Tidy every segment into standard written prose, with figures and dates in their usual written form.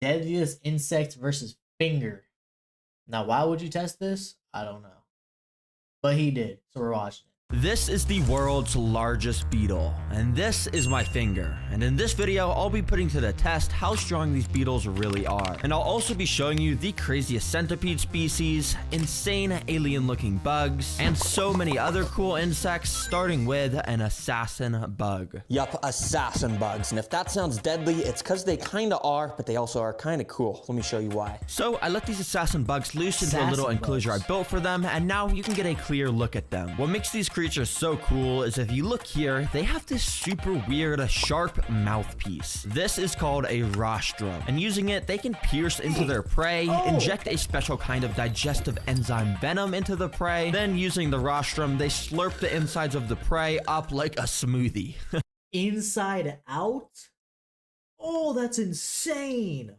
Deadliest insect versus finger. Now, why would you test this? I don't know. But he did, so we're watching it. This is the world's largest beetle, and this is my finger. And in this video, I'll be putting to the test how strong these beetles really are. And I'll also be showing you the craziest centipede species, insane alien-looking bugs, and so many other cool insects, starting with an assassin bug. Yup, assassin bugs. And if that sounds deadly, it's because they kinda are, but they also are kinda cool. Let me show you why. So I let these assassin bugs loose into a little enclosure I built for them, and now you can get a clear look at them. What makes these creatures so cool is if you look here, they have this super weird sharp mouthpiece. This is called a rostrum, and using it, they can pierce into their prey, inject a special kind of digestive enzyme venom into the prey, then using the rostrum, they slurp the insides of the prey up like a smoothie. Inside out? Oh, that's insane.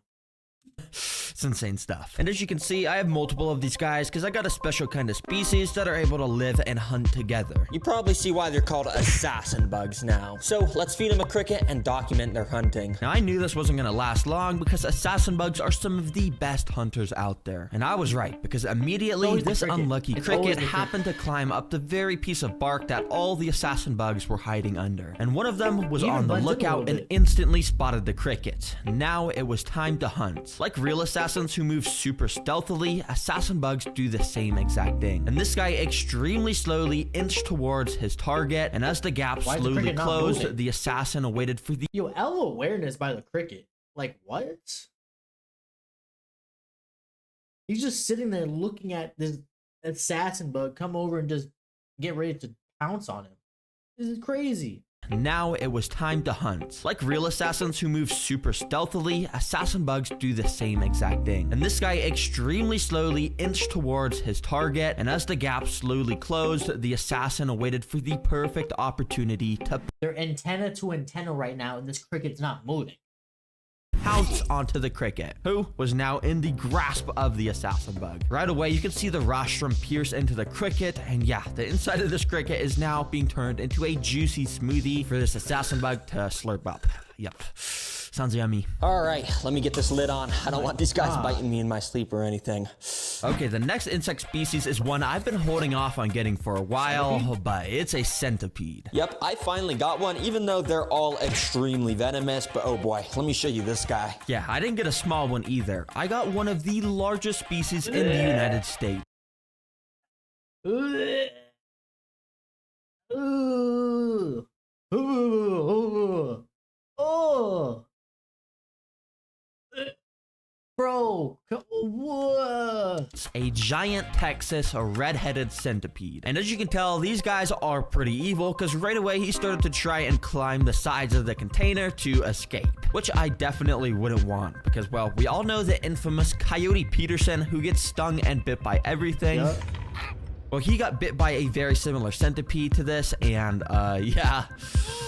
It's insane stuff. And as you can see, I have multiple of these guys because I got a special kind of species that are able to live and hunt together. You probably see why they're called assassin bugs now. So let's feed them a cricket and document their hunting. Now I knew this wasn't gonna last long because assassin bugs are some of the best hunters out there. And I was right, because immediately this unlucky cricket happened to climb up the very piece of bark that all the assassin bugs were hiding under. And one of them was on the lookout and instantly spotted the cricket. Now it was time to hunt. Like real assassins who move super stealthily, assassin bugs do the same exact thing. And this guy extremely slowly inched towards his target, and as the gap slowly closed, the assassin waited for the— Yo, L awareness by the cricket. Like, what? He's just sitting there looking at this assassin bug come over and just get ready to pounce on him. This is crazy. Now it was time to hunt. Like real assassins who move super stealthily, assassin bugs do the same exact thing. And this guy extremely slowly inched towards his target, and as the gap slowly closed, the assassin waited for the perfect opportunity to They're antenna to antenna right now, and this cricket's not moving. pounce onto the cricket, who was now in the grasp of the assassin bug. Right away, you can see the rostrum pierce into the cricket, and yeah, the inside of this cricket is now being turned into a juicy smoothie for this assassin bug to slurp up. Yep. Sounds yummy. All right, let me get this lid on. I don't want these guys biting me in my sleep or anything. Okay, the next insect species is one I've been holding off on getting for a while, but it's a centipede. Yep, I finally got one, even though they're all extremely venomous, but oh boy, let me show you this guy. Yeah, I didn't get a small one either. I got one of the largest species in the United States. Bro, what? It's a giant Texas red-headed centipede. And as you can tell, these guys are pretty evil because right away he started to try and climb the sides of the container to escape, which I definitely wouldn't want because, well, we all know the infamous Coyote Peterson who gets stung and bit by everything. Yep. Well, he got bit by a very similar centipede to this, and yeah,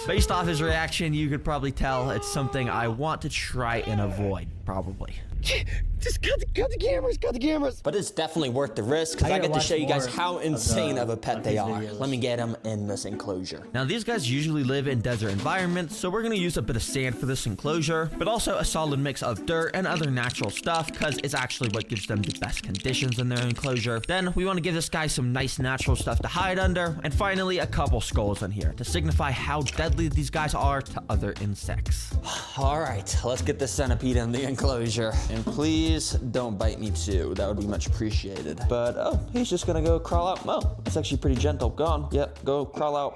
based off his reaction, you could probably tell it's something I want to try and avoid, probably. Just cut the cameras. But it's definitely worth the risk because I get to show you guys how insane of a pet they are. Let me get them in this enclosure. Now, these guys usually live in desert environments, so we're going to use a bit of sand for this enclosure, but also a solid mix of dirt and other natural stuff because it's actually what gives them the best conditions in their enclosure. Then we want to give this guy some nice natural stuff to hide under, and finally a couple skulls in here to signify how deadly these guys are to other insects. All right, let's get this centipede in the enclosure. And please don't bite me too. That would be much appreciated. But, oh, he's just gonna go crawl out. Well, it's actually pretty gentle. Go on. Yep, go crawl out.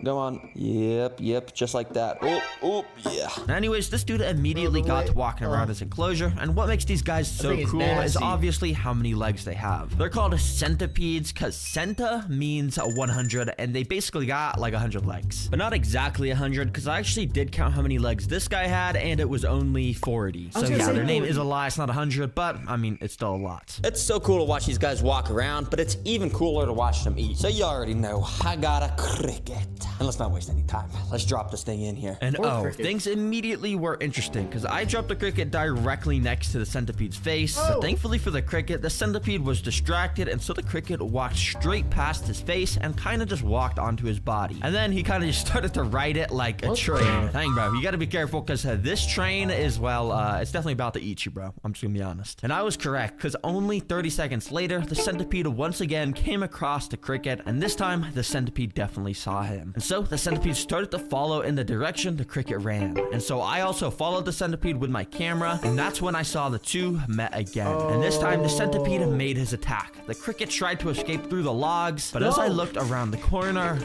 Go on. Yep, just like that. Oh, yeah. Anyways, this dude immediately got to walking around his enclosure, and what makes these guys so cool is obviously how many legs they have. They're called centipedes because centa means 100, and they basically got like 100 legs. But not exactly 100, because I actually did count how many legs this guy had, and it was only 40. So yeah, their name is a lie, it's not 100, but I mean, it's still a lot. It's so cool to watch these guys walk around, but it's even cooler to watch them eat. So you already know, I got a cricket. And let's not waste any time. Let's drop this thing in here. And cricket. things immediately were interesting because I dropped the cricket directly next to the centipede's face. But thankfully for the cricket, the centipede was distracted, and so the cricket walked straight past his face and kind of just walked onto his body. And then he kind of just started to ride it like a train. Dang, bro, you got to be careful because this train is, well, it's definitely about to eat you, bro. I'm just gonna be honest. And I was correct because only 30 seconds later, the centipede once again came across the cricket, and this time the centipede definitely saw him. And so the centipede started to follow in the direction the cricket ran. And so I also followed the centipede with my camera, and that's when I saw the two met again. And this time the centipede made his attack. The cricket tried to escape through the logs, but as I looked around the corner,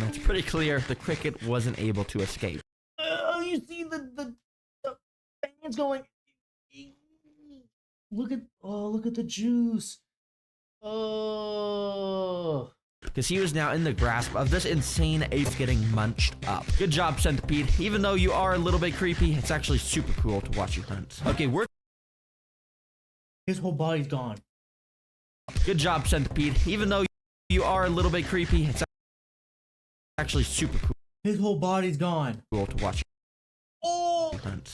it's pretty clear the cricket wasn't able to escape. You see the fans going. Look at the juice. Oh. Because he was now in the grasp of this insane ape getting munched up. Good job, centipede. Even though you are a little bit creepy, it's actually super cool to watch you hunt. Okay, His whole body's gone. Good job, centipede. Even though you are a little bit creepy, it's actually super cool. His whole body's gone. To watch.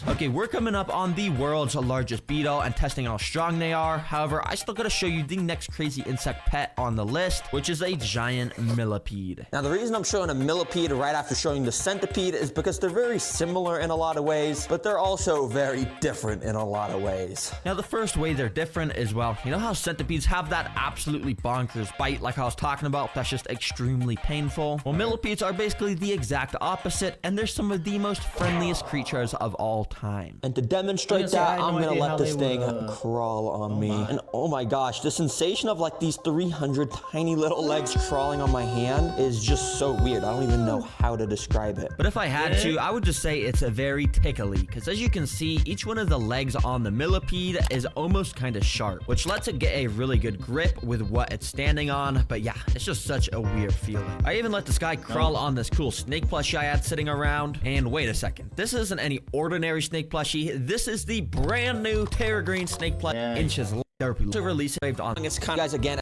Okay, we're coming up on the world's largest beetle and testing how strong they are. However, I still gotta show you the next crazy insect pet on the list, which is a giant millipede. Now, the reason I'm showing a millipede right after showing the centipede is because they're very similar in a lot of ways, but they're also very different in a lot of ways. Now, the first way they're different is, well, you know how centipedes have that absolutely bonkers bite like I was talking about that's just extremely painful? Well, millipedes are basically the exact opposite, and they're some of the most friendliest creatures of all time. And to demonstrate that, I'm gonna let this thing crawl on me. And oh my gosh, the sensation of like these 300 tiny little legs crawling on my hand is just so weird. I don't even know how to describe it. But if I had to, I would just say it's a very tickly, because as you can see, each one of the legs on the millipede is almost kind of sharp, which lets it get a really good grip with what it's standing on. But yeah, it's just such a weird feeling. I even let this guy crawl on this cool snake plushie I had sitting around. And wait a second, this isn't any ordinary snake plushie. This is the brand new Terra Green snake plushie, inches to release it on. It's kind of, guys, again,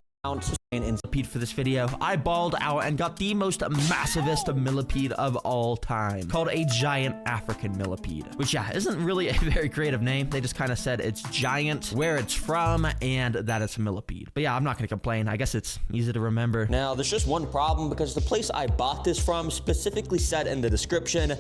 in repeat for this video, I balled out and got the most massivest millipede of all time, called a giant African millipede, which yeah, isn't really a very creative name. They just kind of said it's giant, where it's from, and that it's a millipede. But yeah, I'm not gonna complain. I guess it's easy to remember. Now, there's just one problem, because the place I bought this from specifically said in the description,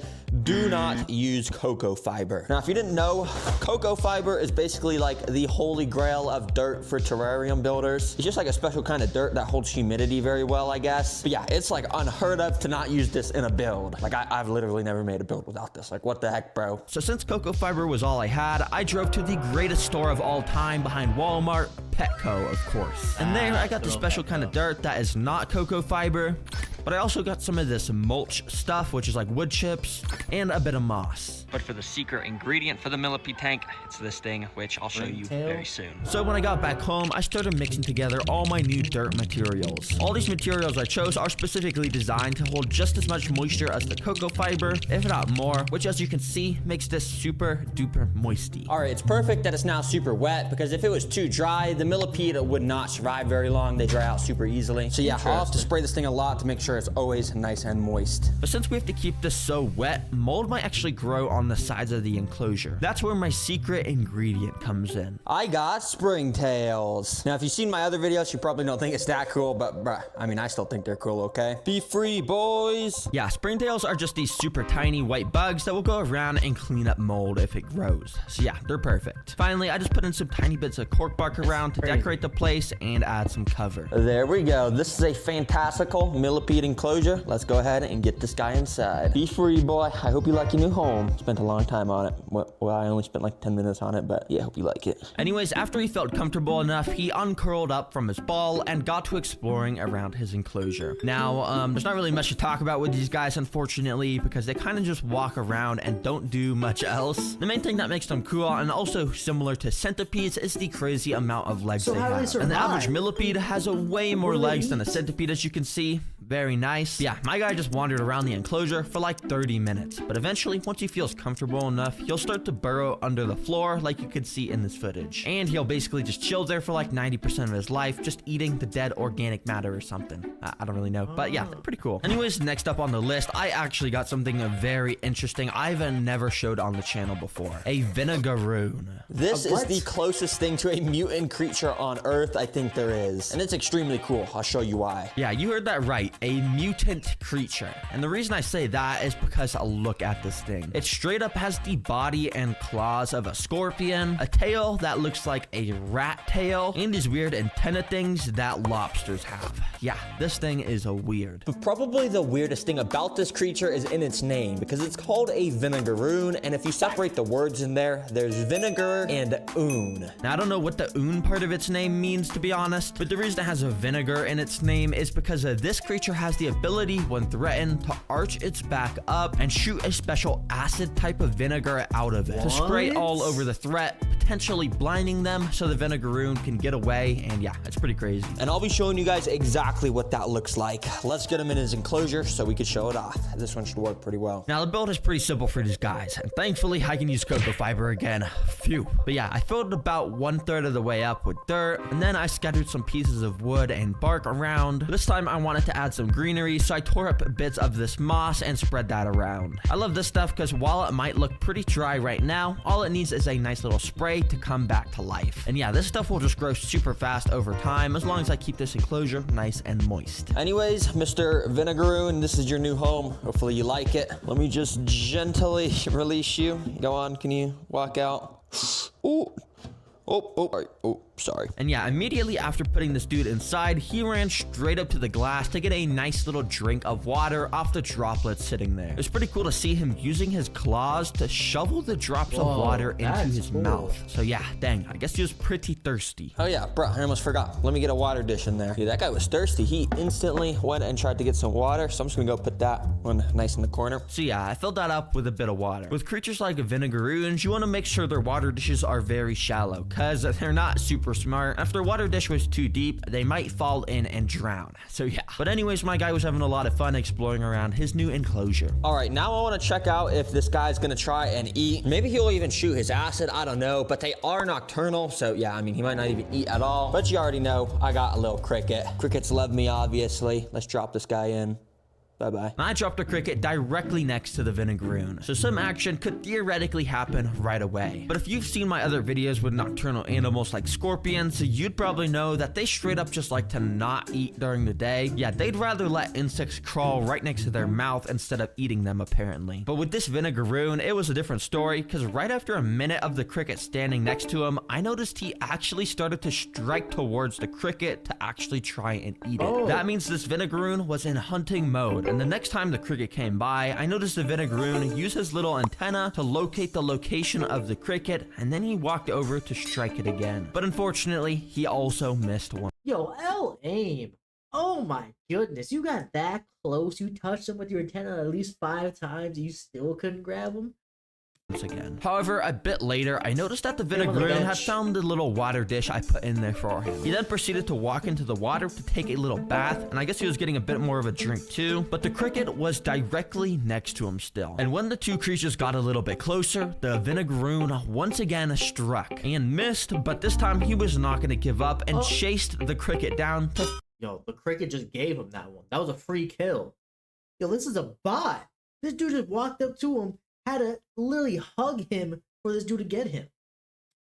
do not use cocoa fiber. Now, if you didn't know, cocoa fiber is basically like the holy grail of dirt for terrarium builders. It's just like a special kind of dirt that holds humidity very well, I guess. But yeah, it's like unheard of to not use this in a build. Like I've literally never made a build without this. Like, what the heck, bro? So since cocoa fiber was all I had, I drove to the greatest store of all time behind Walmart, Petco, of course. And there I got the special kind of dirt that is not cocoa fiber, but I also got some of this mulch stuff, which is like wood chips, and a bit of moss. But for the secret ingredient for the millipede tank, it's this thing, which I'll show you very soon. So when I got back home, I started mixing together all my new dirt materials. All these materials I chose are specifically designed to hold just as much moisture as the cocoa fiber, if not more, which as you can see, makes this super duper moisty. All right, it's perfect that it's now super wet, because if it was too dry, the millipede would not survive very long. They dry out super easily. So yeah, I'll have to spray this thing a lot to make sure it's always nice and moist. But since we have to keep this so wet, mold might actually grow on the sides of the enclosure. That's where my secret ingredient comes in. I got springtails. Now, if you've seen my other videos, you probably don't think it's that cool, but bruh, I mean, I still think they're cool, okay? Be free, boys. Yeah, springtails are just these super tiny white bugs that will go around and clean up mold if it grows. So yeah, they're perfect. Finally, I just put in some tiny bits of cork bark around to decorate the place and add some cover. There we go. This is a fantastical millipede enclosure. Let's go ahead and get this guy inside. Be free, boy. I hope you like your new home. Spent a long time on it. Well, I only spent like 10 minutes on it, but yeah, I hope you like it. Anyways, after he felt comfortable enough, he uncurled up from his ball and got to exploring around his enclosure. Now, there's not really much to talk about with these guys, unfortunately, because they kind of just walk around and don't do much else. The main thing that makes them cool, and also similar to centipedes, is the crazy amount of legs they have. And the average millipede has a way more legs than a centipede, as you can see. very nice. Yeah, my guy just wandered around the enclosure for like 30 minutes. But eventually, once he feels comfortable enough, he'll start to burrow under the floor like you could see in this footage. And he'll basically just chill there for like 90% of his life, just eating the dead organic matter or something. I don't really know, but yeah, pretty cool. Anyways, next up on the list, I actually got something very interesting I've never showed on the channel before. A vinegaroon. This is the closest thing to a mutant creature on Earth I think there is. And it's extremely cool. I'll show you why. Yeah, you heard that right. A mutant creature. And the reason I say that is because look at this thing. It straight up has the body and claws of a scorpion, a tail that looks like a rat tail, and these weird antenna things that lobsters have. Yeah, this thing is weird. But probably the weirdest thing about this creature is in its name, because it's called a vinegaroon, and if you separate the words in there, there's vinegar and oon. Now, I don't know what the oon part of its name means, to be honest, but the reason it has a vinegar in its name is because this creature has the ability, when threatened, to arch its back up and shoot a special acid type of vinegar out of it to spray all over the threat, potentially blinding them so the vinegaroon can get away. And yeah, it's pretty crazy. And I'll be showing you guys exactly what that looks like. Let's get him in his enclosure so we can show it off. This one should work pretty well. Now, the build is pretty simple for these guys, and thankfully I can use cocoa fiber again. Phew. But yeah, I filled about 1/3 of the way up with dirt, and then I scattered some pieces of wood and bark around. This time I wanted to add some greenery, so I tore up bits of this moss and spread that around. I love this stuff because while it might look pretty dry right now, all it needs is a nice little spray to come back to life. And yeah, this stuff will just grow super fast over time as long as I keep this enclosure nice and moist. Anyways, Mr. Vinegaroon, this is your new home. Hopefully you like it. Let me just gently release you. Go on, can you walk out? Ooh. Oh, sorry. And yeah, immediately after putting this dude inside, he ran straight up to the glass to get a nice little drink of water off the droplets sitting there. It's pretty cool to see him using his claws to shovel the drops of water into his mouth. So yeah, dang, I guess he was pretty thirsty. Oh yeah, bro, I almost forgot. Let me get a water dish in there. Dude, that guy was thirsty. He instantly went and tried to get some water, so I'm just gonna go put that one nice in the corner. So yeah, I filled that up with a bit of water. With creatures like vinegaroons, you want to make sure their water dishes are very shallow, because they're not super smart. If their water dish was too deep, they might fall in and drown. So yeah. But anyways, my guy was having a lot of fun exploring around his new enclosure. All right, now I want to check out if this guy's gonna try and eat. Maybe he'll even shoot his acid, I don't know, but they are nocturnal, so yeah, I mean, he might not even eat at all. But you already know, I got a little cricket. Crickets love me, obviously. Let's drop this guy in. Bye-bye. I dropped a cricket directly next to the vinegaroon, so some action could theoretically happen right away. But if you've seen my other videos with nocturnal animals like scorpions, you'd probably know that they straight up just like to not eat during the day. Yeah, they'd rather let insects crawl right next to their mouth instead of eating them, apparently. But with this vinegaroon, it was a different story, because right after a minute of the cricket standing next to him, I noticed he actually started to strike towards the cricket to actually try and eat it. That means this vinegaroon was in hunting mode. And the next time the cricket came by, I noticed the vinegaroon use his little antenna to locate the location of the cricket, and then he walked over to strike it again. But unfortunately, he also missed one. Yo, L-aim. Oh my goodness, you got that close. You touched him with your antenna at least 5 times, and you still couldn't grab him? Again. However, a bit later, I noticed that the vinegaroon had found the little water dish I put in there for him. He then proceeded to walk into the water to take a little bath, and I guess he was getting a bit more of a drink too, but the cricket was directly next to him still. And when the two creatures got a little bit closer, the vinegaroon once again struck and missed, but this time he was not going to give up and chased the cricket down to... Yo, the cricket just gave him that one. That was a free kill. Yo, this is a bot. This dude just walked up to him, had to literally hug him for this dude to get him.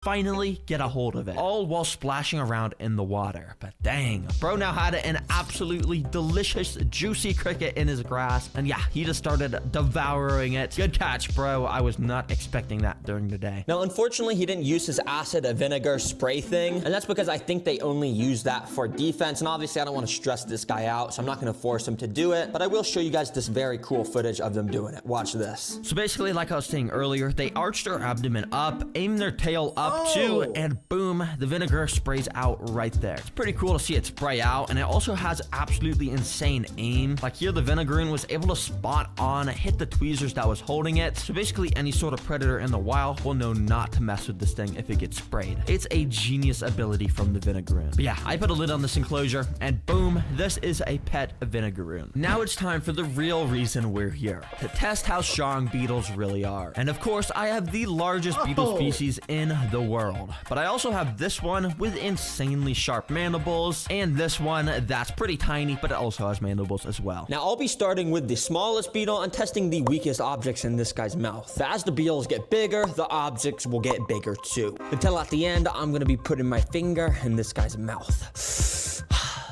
Finally get a hold of it, all while splashing around in the water. But dang, bro now had an absolutely delicious, juicy cricket in his grasp, and yeah, he just started devouring it. Good catch, bro. I was not expecting that during the day. Now, unfortunately, he didn't use his acid vinegar spray thing, and that's because I think they only use that for defense, and obviously I don't want to stress this guy out, so I'm not going to force him to do it, but I will show you guys this very cool footage of them doing it. Watch this. So basically, like I was saying earlier, they arched their abdomen up, aimed their tail up, up to, and boom, the vinegar sprays out right there. It's pretty cool to see it spray out, and it also has absolutely insane aim. Like here, the vinegaroon was able to spot on, hit the tweezers that was holding it. So basically any sort of predator in the wild will know not to mess with this thing if it gets sprayed. It's a genius ability from the vinegaroon. But yeah, I put a lid on this enclosure, and boom, this is a pet vinegaroon. Now it's time for the real reason we're here, to test how strong beetles really are. And of course, I have the largest beetle species in the world, but I also have this one with insanely sharp mandibles, and this one that's pretty tiny, but it also has mandibles as well. Now I'll be starting with the smallest beetle and testing the weakest objects in this guy's mouth. As the beetles get bigger, the objects will get bigger too. Until at the end, I'm gonna be putting my finger in this guy's mouth.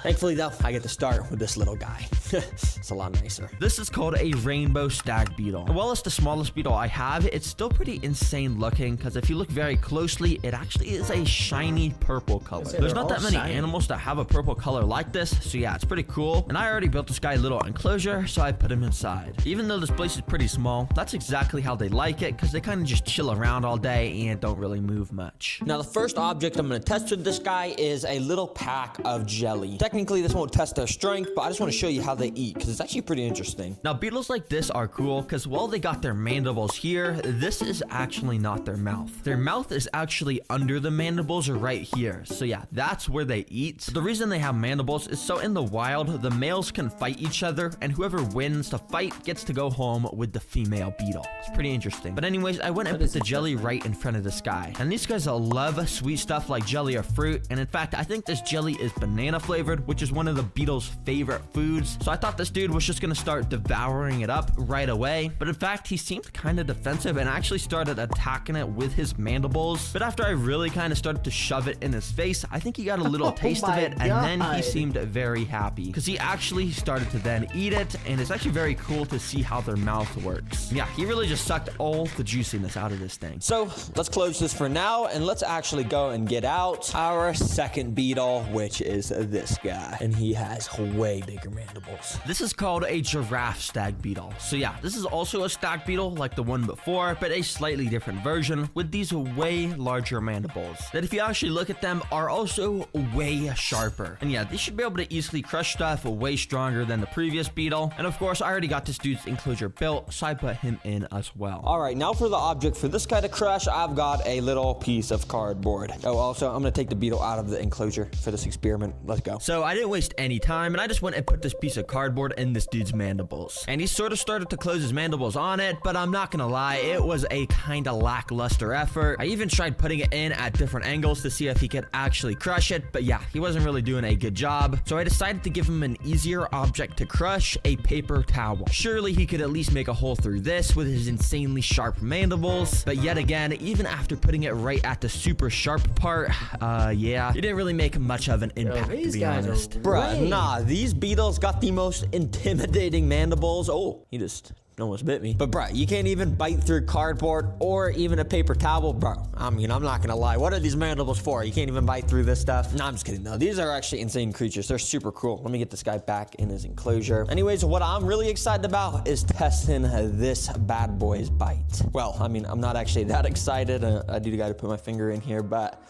Thankfully though, I get to start with this little guy. It's a lot nicer. This is called a rainbow stag beetle. And while it's the smallest beetle I have, it's still pretty insane looking, because if you look very closely, it actually is a shiny purple color. There's not that many animals that have a purple color like this, so yeah, it's pretty cool. And I already built this guy a little enclosure, so I put him inside. Even though this place is pretty small, that's exactly how they like it, because they kind of just chill around all day and don't really move much. Now the first object I'm going to test with this guy is a little pack of jelly. Technically this won't test their strength, but I just want to show you how they eat, because it's actually pretty interesting. Now beetles like this are cool, because while they got their mandibles here, this is actually not their mouth. Their mouth is actually under the mandibles, or right here. So yeah, that's where they eat. The reason they have mandibles is so in the wild, the males can fight each other, and whoever wins the fight gets to go home with the female beetle. It's pretty interesting. But anyways, I went and put the jelly right in front of this guy. And these guys love sweet stuff like jelly or fruit. And in fact, I think this jelly is banana flavored, which is one of the beetle's favorite foods. So I thought this dude was just gonna start devouring it up right away. But in fact, he seemed kind of defensive and actually started attacking it with his mandibles. But after I really kind of started to shove it in his face, I think he got a little taste of it, and then he seemed very happy, because he actually started to then eat it, and it's actually very cool to see how their mouth works. Yeah, he really just sucked all the juiciness out of this thing. So let's close this for now, and let's actually go and get out our second beetle, which is this guy. And he has way bigger mandibles. This is called a giraffe stag beetle. So yeah, this is also a stag beetle like the one before, but a slightly different version with these way larger mandibles that, if you actually look at them, are also way sharper. And yeah, they should be able to easily crush stuff way stronger than the previous beetle. And of course, I already got this dude's enclosure built, so I put him in as well. All right, now for the object for this guy to crush, I've got a little piece of cardboard. Oh, also, I'm gonna take the beetle out of the enclosure for this experiment. Let's go. So I didn't waste any time, and I just went and put this piece of cardboard in this dude's mandibles. And he sort of started to close his mandibles on it, but I'm not gonna lie, it was a kind of lackluster effort. I even tried putting it in at different angles to see if he could actually crush it, but yeah, he wasn't really doing a good job. So I decided to give him an easier object to crush, a paper towel. Surely he could at least make a hole through this with his insanely sharp mandibles. But yet again, even after putting it right at the super sharp part, yeah, it didn't really make much of an impact, to be honest. Bruh, nah, these beetles got the most intimidating mandibles. Oh, he just almost bit me. But bruh, you can't even bite through cardboard or even a paper towel, bro. I mean, I'm not gonna lie. What are these mandibles for? You can't even bite through this stuff? No, I'm just kidding though. These are actually insane creatures. They're super cool. Let me get this guy back in his enclosure. Anyways, what I'm really excited about is testing this bad boy's bite. Well, I mean, I'm not actually that excited. I do gotta put my finger in here, but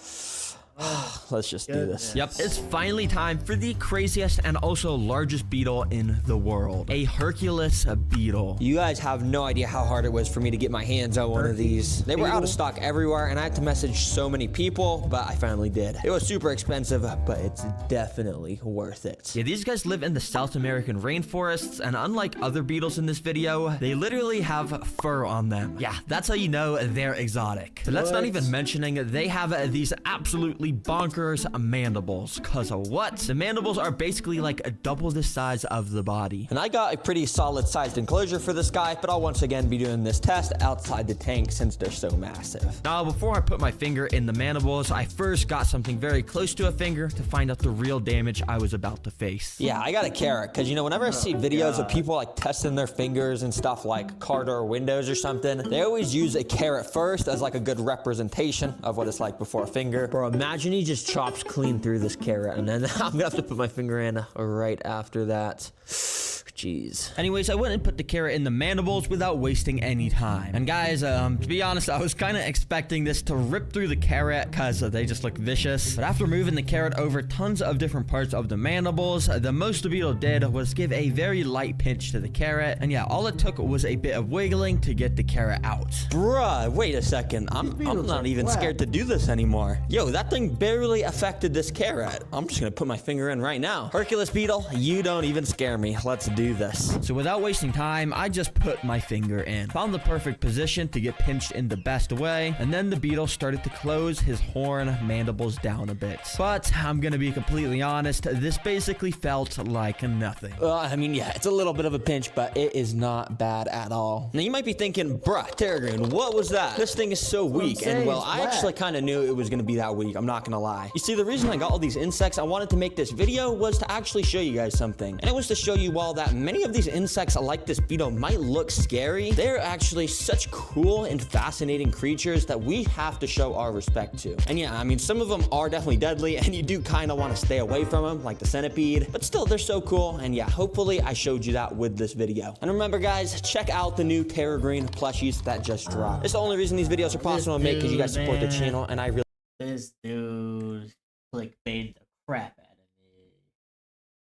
let's just do this. Yep, it's finally time for the craziest and also largest beetle in the world. A Hercules beetle. You guys have no idea how hard it was for me to get my hands on one of these. They were out of stock everywhere, and I had to message so many people, but I finally did. It was super expensive, but it's definitely worth it. Yeah, these guys live in the South American rainforests, and unlike other beetles in this video, they literally have fur on them. Yeah, that's how you know they're exotic. So that's not even mentioning they have these absolutely bonkers mandibles, cause of what? The mandibles are basically like double the size of the body. And I got a pretty solid sized enclosure for this guy, but I'll once again be doing this test outside the tank since they're so massive. Now, before I put my finger in the mandibles, I first got something very close to a finger to find out the real damage I was about to face. Yeah, I got a carrot, cause you know, whenever I see videos of people like testing their fingers and stuff like car door windows or something, they always use a carrot first as like a good representation of what it's like before a finger. Bro, imagine he just chops clean through this carrot, and then I'm gonna have to put my finger in right after that. Jeez. Anyways, I went and put the carrot in the mandibles without wasting any time. And guys, to be honest, I was kind of expecting this to rip through the carrot because they just look vicious. But after moving the carrot over tons of different parts of the mandibles, the most the beetle did was give a very light pinch to the carrot. And yeah, all it took was a bit of wiggling to get the carrot out. Bruh, wait a second. I'm not even scared to do this anymore. Yo, that thing barely affected this carrot. I'm just gonna put my finger in right now. Hercules Beetle, you don't even scare me. Let's do this. So without wasting time, I just put my finger in. Found the perfect position to get pinched in the best way, and then the beetle started to close his horn mandibles down a bit. But I'm gonna be completely honest, this basically felt like nothing. I mean, yeah, it's a little bit of a pinch, but it is not bad at all. Now you might be thinking, bruh, Terrigreen, what was that? This thing is so weak. And well, I actually kind of knew it was gonna be that weak. I'm not gonna lie. You see, the reason I got all these insects I wanted to make this video was to actually show you guys something. And it was to show you all that many of these insects like this beetle might look scary. They're actually such cool and fascinating creatures that we have to show our respect to. And yeah, I mean, some of them are definitely deadly and you do kind of want to stay away from them, like the centipede, but still they're so cool. And yeah, hopefully I showed you that with this video. And remember guys, check out the new Terrigreen plushies that just dropped. It's the only reason these videos are possible to make because you guys support the channel, and I really This dude clickbaited the crap out.